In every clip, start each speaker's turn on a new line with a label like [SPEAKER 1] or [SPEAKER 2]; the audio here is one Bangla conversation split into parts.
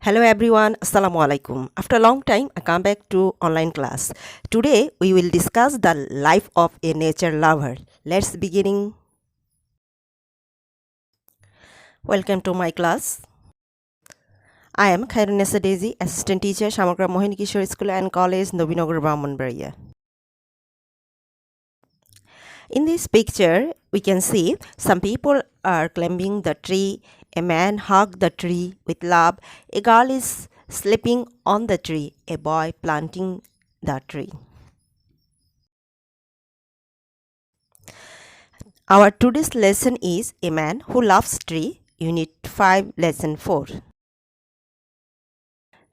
[SPEAKER 1] Hello everyone, Assalamu alaikum. After a long time, I come back to online class. Today, we will discuss the life of a nature lover. Let's beginning. Welcome to my class. I am Khairunessa Daisy, Assistant Teacher, Shamagra Mohini Kishore School and College, Nobinagar, Brahmanbaria. In this picture, we can see some people are climbing the tree. A man hugged the tree with love. A girl is sleeping on the tree. A boy planting the tree. Our today's lesson is A Man Who Loves Tree, Unit 5, Lesson 4.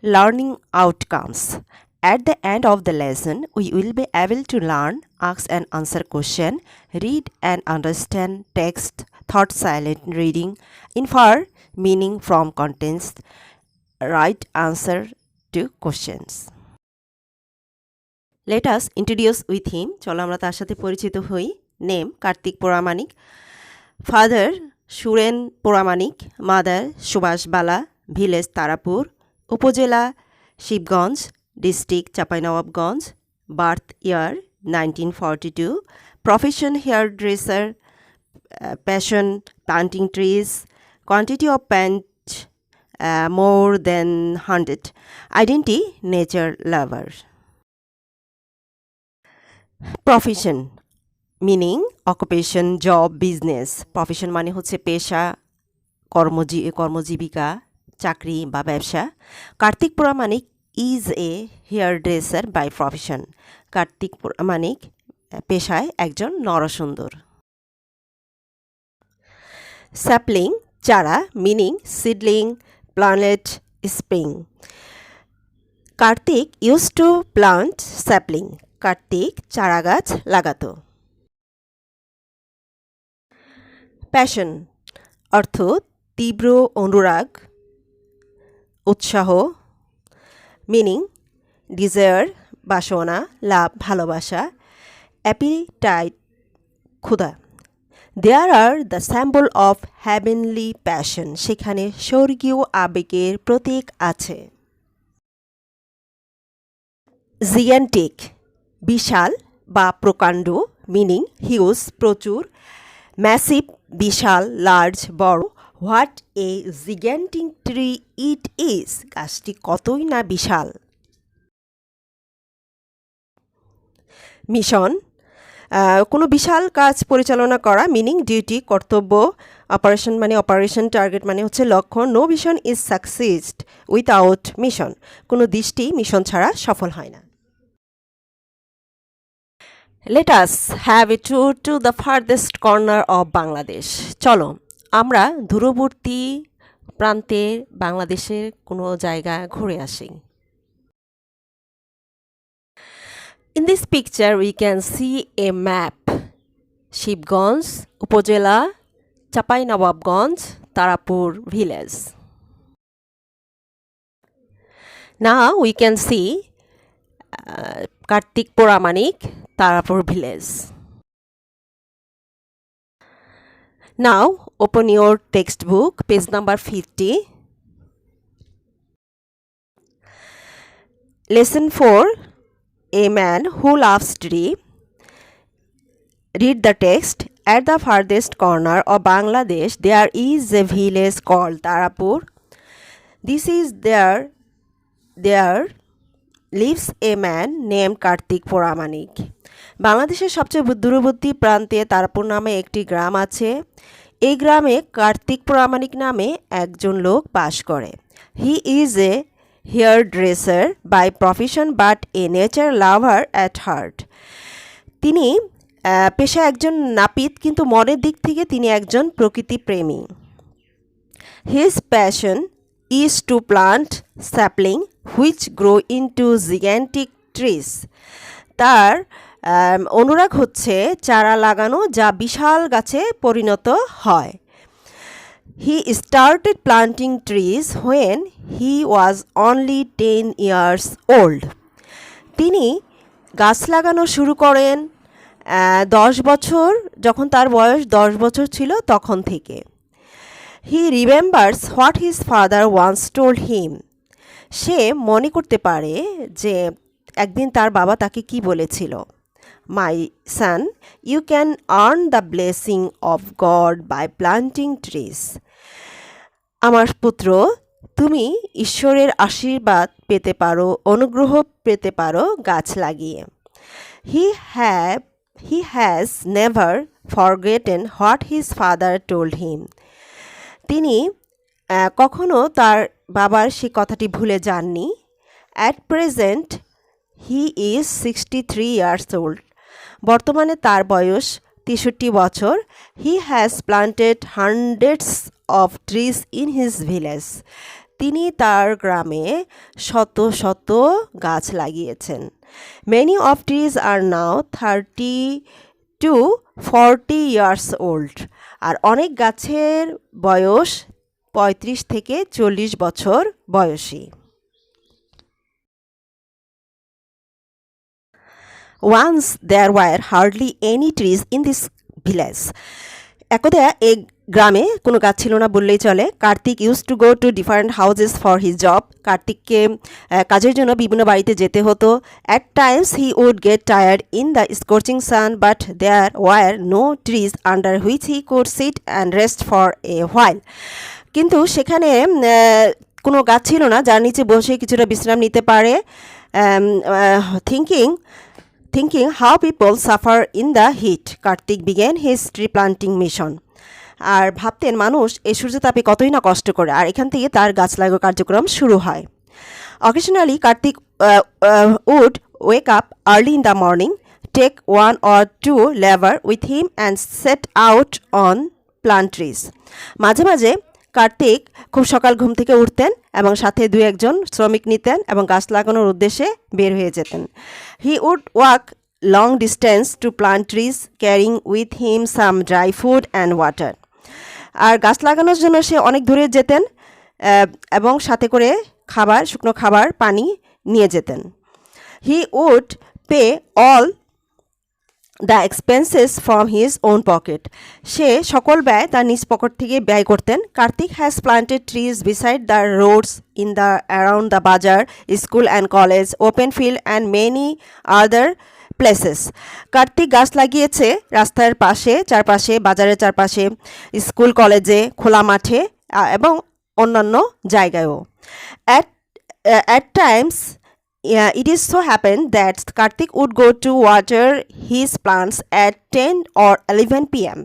[SPEAKER 1] Learning Outcomes. At the end of the lesson, we will be able to learn, ask and answer question, read and understand text, thought silent reading, infer meaning from contents, write answer to questions. Let us introduce with him. চলো আমরা তার সাথে পরিচিত হই. Name Kartik পোড়ামানিক. Father Suren পোড়ামানিক. Mother Subhash বালা. Village তারাপুর. উপজেলা Shibganj. District Chapainawabganj. Birth year 1942. Profession hairdresser. Passion planting trees. Quantity of plant more than 100. Identity nature lover. Profession meaning occupation, job, business. Profession মানে হচ্ছে পেশা, কর্মজীবিকা, চাকরি বা ব্যবসা. Kartik পোড়ামানিক is a hairdresser by profession. Kartik পোড়ামানিক পেশায় একজন নরসুন্দর. Sapling চারা meaning seedling, planet, spring. Kartik used to plant sapling. Kartik চারা গাছ লাগাতো. প্যাশন অর্থ তীব্র অনুরাগ, উৎসাহ, মিনিং ডিজায়ার বাসনা, লাভ ভালোবাসা, অ্যাপিটাইট ক্ষুধা। There are the symbol of heavenly passion, সেখানে স্বর্গীয় আবেগের প্রতীক আছে। জিগ্যান্টিক বিশাল বা প্রকাণ্ড, মিনিং হিউজ প্রচুর, ম্যাসিভ বিশাল, লার্জ বড়। What a gigantic tree it is, গাছটি কতই না বিশাল। মিশন কোনো বিশাল কাজ পরিচালনা করা, মিনিং ডিউটি কর্তব্য। অপারেশন মানে অপারেশন, টার্গেট মানে হচ্ছে লক্ষ্য। No mission is succeeded without mission, কোনো দৃষ্টি মিশন ছাড়া সফল হয় না। Let us have a tour to the farthest corner of Bangladesh. চলো আমরা দূরবর্তী প্রান্তের বাংলাদেশের কোনো জায়গা ঘুরে আসি। In this picture we can see a map. Shibganj উপজেলা, Chapainawabganj, Tarapur village. Now we can see Kartik পোড়ামানিক, Tarapur village. Now open your textbook, page number 50. Lesson 4, A Man Who Loves Tree. Read the text. At the farthest corner of Bangladesh, there is a village called Tarapur. This is there lives a man named Kartik Poramanik. বাংলাদেশের সবচেয়ে দূরবর্তী প্রান্তে তারাপুর নামে একটি গ্রাম আছে। এই গ্রামে কার্তিক পোড়ামানিক নামে একজন লোক বাস করে। He is a hair dresser by profession but a nature lover at heart. তিনি পেশায় একজন নাপিত, কিন্তু মনের দিক থেকে তিনি একজন প্রকৃতি প্রেমী। His passion is to plant sapling which grow into gigantic trees. তার অনুরাগ হচ্ছে চারা লাগানো যা বিশাল গাছে পরিণত হয়। He started planting trees when he was only 10 years old. তিনি গাছ লাগানো শুরু করেন 10 বছর, যখন তার বয়স 10 বছর ছিল তখন থেকে। He remembers what his father once told him. সে মনে করতে পারে যে একদিন তার বাবা তাকে কি বলেছিল, my son, you can earn the blessing of God by planting trees. আমার পুত্র, তুমি ঈশ্বরের আশীর্বাদ পেতে পারো, অনুগ্রহ পেতে পারো গাছ লাগিয়ে। He has never forgotten what his father told him. তিনি কখনো তার বাবার সেই কথাটি ভুলে যাননি। At present he is 63 years old. বর্তমানে তার বয়স 63 বছর। He has planted hundreds of trees in his village. তিনি তার গ্রামে শত শত গাছ লাগিয়েছেন। Many of trees are now 30 to 40 years old. আর অনেক গাছের বয়স 35 থেকে 40 বছর বয়সী। Once there were hardly any trees in this village. একদা এই গ্রামে কোনো গাছ ছিল না বললেই চলে। Kartik use to go to different houses for his job. কার্তিককে কাজের জন্য বিভিন্ন বাড়িতে যেতে হতো। At times he would get tired in the scorching sun, but there were no trees under which he could sit and rest for a while. কিন্তু সেখানে কোনো গাছ ছিল না যার নিচে বসে কিছুটা বিশ্রাম নিতে পারে। Thinking how people suffer in the heat, Kartik began his tree planting mission. আর ভাবতেন মানুষ এই সূর্যতাপে কতই না কষ্ট করে, আর এখান থেকে তার গাছ লাগানোর কার্যক্রম শুরু হয়। Occasionally, Kartik would wake up early in the morning, take 1 or 2 labour with him and set out on plant trees. মাঝে মাঝে কার্তিক খুব সকাল ঘুম থেকে উঠতেন এবং সাথে 2-1 শ্রমিক নিতেন এবং গাছ লাগানোর উদ্দেশ্যে বের হয়ে যেতেন। He would walk long distance to plant trees, carrying with him some dry food and water. আর গাছ লাগানোর জন্য সে অনেক দূরে যেতেন এবং সাথে করে খাবার, শুকনো খাবার, পানি নিয়ে যেতেন। He would pay all the expenses from his own pocket. সে সকল ব্যয় তার নিজ পকেট থেকে ব্যয় করতেন। Kartik has planted trees beside the roads in the around the bazaar, school and college, open field and many other places. Kartik গাছ লাগিয়েছে রাস্তার পাশে, চারপাশে, বাজারের চারপাশে, স্কুল কলেজে, খোলা মাঠে এবং অন্যান্য জায়গায়ও। At times, it is so happened that Kartik would go to water his plants at 10 or 11 p.m.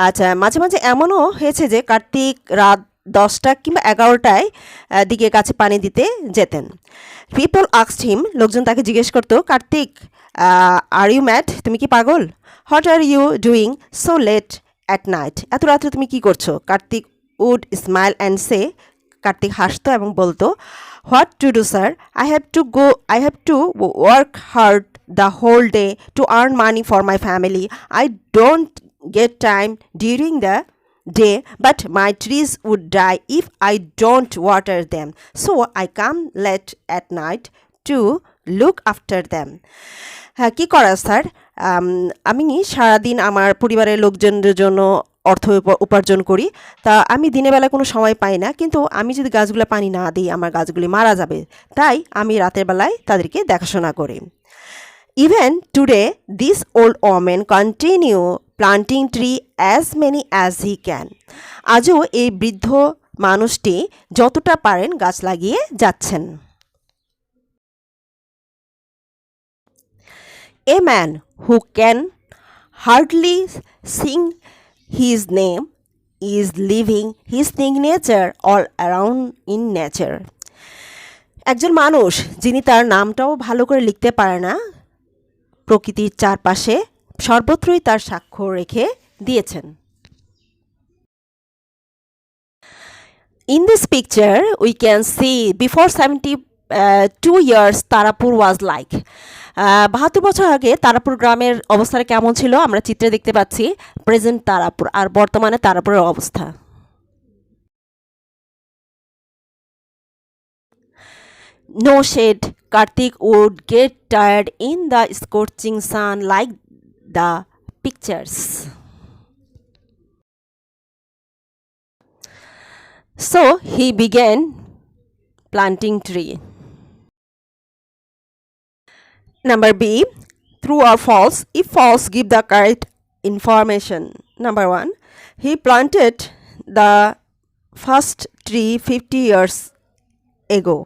[SPEAKER 1] আচ্ছা, মাঝে মাঝে এমনও হয়েছে যে কার্তিক রাত 10টা কিংবা 11টায় দিকে গাছে পানি দিতে যেতেন। পিপল আস্কড হিম, লোকজন তাকে জিজ্ঞেস করতো, কার্তিক, আর ইউ ম্যাড, তুমি কি পাগল? What are you doing so late at night, এত রাত্রে তুমি কি করছো? Kartik would smile and say, Kartik হাসতো এবং বলতো, what to do sir, I have to work hard the whole day to earn money for my family. I don't get time during the day, but my trees would die if I don't water them, so I come late at night to look after them. হ্যাঁ, কী করা স্যার, আমি সারাদিন আমার পরিবারের লোকজনের জন্য অর্থ উপার্জন করি, তা আমি দিনের বেলা কোনো সময় পাই না, কিন্তু আমি যদি গাছগুলো পানি না দিই আমার গাছগুলি মারা যাবে, তাই আমি রাতের বেলায় তাদেরকে দেখাশোনা করি। Even today this old women continue planting tree as many as he can. আজও এই বৃদ্ধ মানুষটি যতটা পারেন গাছ লাগিয়ে যাচ্ছেন। A man who can hardly sing his name is living his signature all around in nature. একজন মানুষ যিনি তার নামটাও ভালো করে লিখতে পারে না, প্রকৃতির চারপাশে সর্বত্রই তার স্বাক্ষর রেখে দিয়েছেন। In this picture we can see before 72 years Tarapur was like. 72 বছর আগে তারাপুর গ্রামের অবস্থাটা কেমন ছিল আমরা চিত্রে দেখতে পাচ্ছি। প্রেজেন্ট তারাপুর আর বর্তমানে তারাপুরের অবস্থা। No shade, Kartik would get tired in the scorching sun like the pictures. So he began planting tree. Number B, true or false? If false, give the correct information. Number 1, he planted the first tree 50 years ago.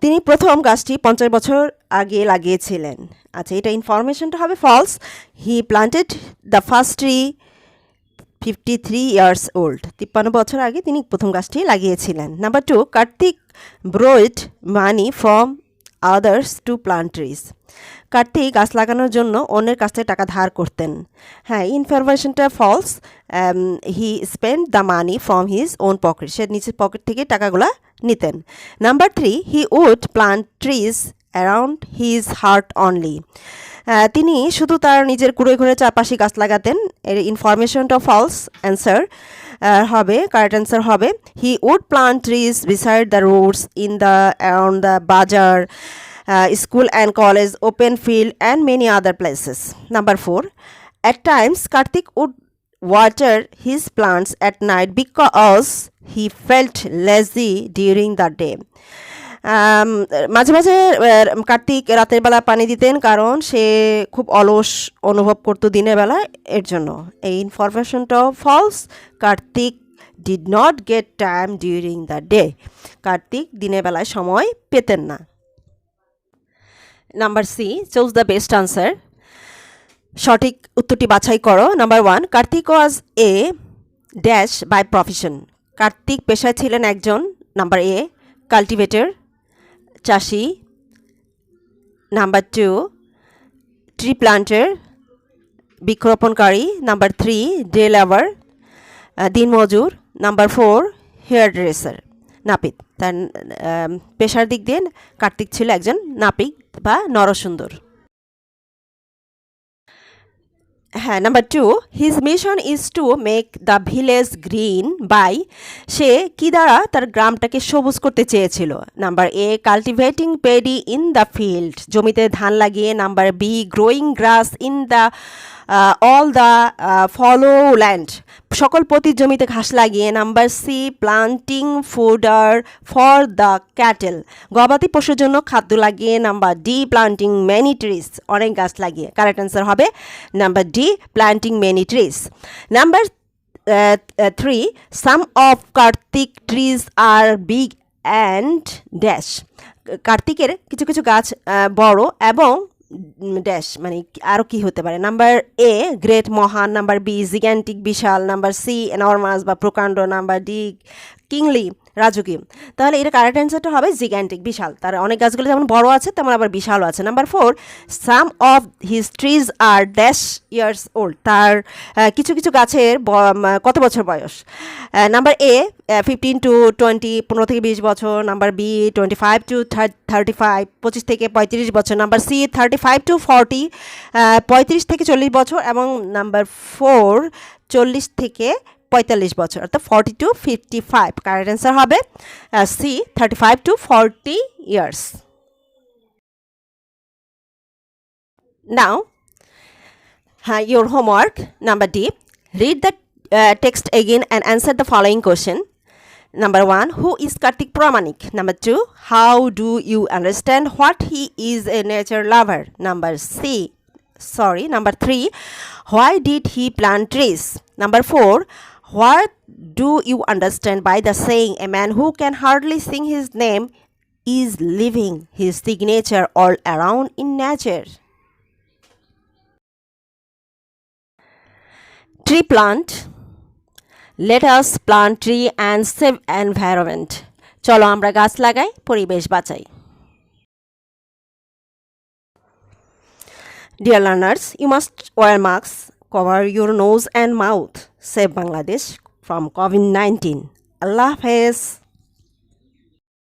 [SPEAKER 1] তিনি প্রথম গাছটি 50 বছর আগে লাগিয়েছিলেন। আচ্ছা, এটা ইনফরমেশনটা হবে false. He planted the first tree 53 years old. 53 বছর আগে তিনি প্রথম গাছটি লাগিয়েছিলেন। Number 2, Kartik borrowed money from others to plant trees. Kartik গাছ লাগানোর জন্য অন্যের কাছ থেকে টাকা ধার করতেন। হ্যাঁ, ইনফরমেশনটা false. He spend the money from his own pocket. সে নিচের পকেট থেকে টাকাগুলো নিতেন। Number 3, he would plant trees around his heart only. তিনি শুধু তার নিজের কুড়ে ঘুরে চারপাশে গাছ লাগাতেন। এর ইনফরমেশনটা ফলস। অ্যান্সার হবে, কারেক্ট অ্যান্সার হবে, he would plant trees beside the roads in the around the bazaar, school and college, open field and many other places. Number 4, at times Karthik would water his plants at night because he felt lazy during the day. মাঝে মাঝে কার্তিক রাতের বেলা পানি দিতেন কারণ সে খুব অলস অনুভব করতো দিনের বেলা, এর জন্য। এই ইনফরমেশনটাও false. Kartik did not get time during the day. Kartik দিনের বেলায় সময় পেতেন না। Number C, choose the best answer. সঠিক উত্তরটি বাছাই করো। Number 1, Kartik was a dash by profession. কার্তিক পেশায় ছিলেন একজন, নাম্বার এ, কাল্টিভেটর, চাষি। নাম্বার 2, ট্রি প্লান্টার, বৃক্ষরোপণকারী। নাম্বার 3, ডে লেবার, দিনমজুর। নাম্বার 4, হেয়ার ড্রেসার, নাপিত। তার পেশার দিক দিয়ে কার্তিক ছিল একজন নাপিত বা নরসুন্দর। হ্যাঁ, number 2, his mission is to make the village green by. সে কি দ্বারা তার গ্রামটাকে সবুজ করতে চেয়েছিল? Number A, cultivating paddy in the field, জমিতে ধান লাগিয়ে। Number B, growing grass in the all the fallow land, সকল পতির জমিতে ঘাস লাগিয়ে। Number C, planting fodder for the cattle, গবাদি পশুর জন্য খাদ্য লাগিয়ে। Number D, planting many trees, অনেক গাছ লাগিয়ে। কারেক্ট অ্যান্সার হবে number D, planting many trees. Number 3, some of Kartik trees are big and dash. কার্তিকের কিছু কিছু গাছ বড় এবং ড্যাশ মানে আরও কি হতে পারে? নাম্বার এ, গ্রেট মহান। নাম্বার বি, জিগ্যান্টিক বিশাল। নাম্বার সি, এনর্মাস বা প্রকাণ্ড। নাম্বার ডি, কিংলি রাজকীয়। তাহলে এটা কারেক্ট অ্যান্সারটা হবে জিগ্যান্টিক বিশাল। তার অনেক গাছগুলো যেমন বড় আছে তেমন আবার বিশালও আছে। Number 4, some of his trees are dash years old. তার কিছু কিছু গাছের কত বছর বয়স? নাম্বার এ, 15 to 20, 15 থেকে 20 বছর। নাম্বার বি, 25 to 35, 25 থেকে 35 বছর। নাম্বার সি, 35 to 40, 35 থেকে 40 বছর। এবং নাম্বার 4, 40 থেকে 45 বছর, অর্থাৎ 40 to 55। কারেক্ট অ্যান্সার হবে C, 35 to 40 years. Now your homework. Number D, read the text again and answer the following question. Number 1, who is Kartik Pramanik? Number 2, how do you understand what he is a nature lover? Number 3, why did he plant trees? Number 4, what do you understand by the saying a man who can hardly sing his name is leaving his signature all around in nature? Tree plant. Let us plant tree and save environment. চলো আমরা গাছ লাগাই, পরিবেশ বাঁচাই। Dear learners, you must wear masks, cover your nose and mouth. Save Bangladesh from COVID-19. Allah Hafiz.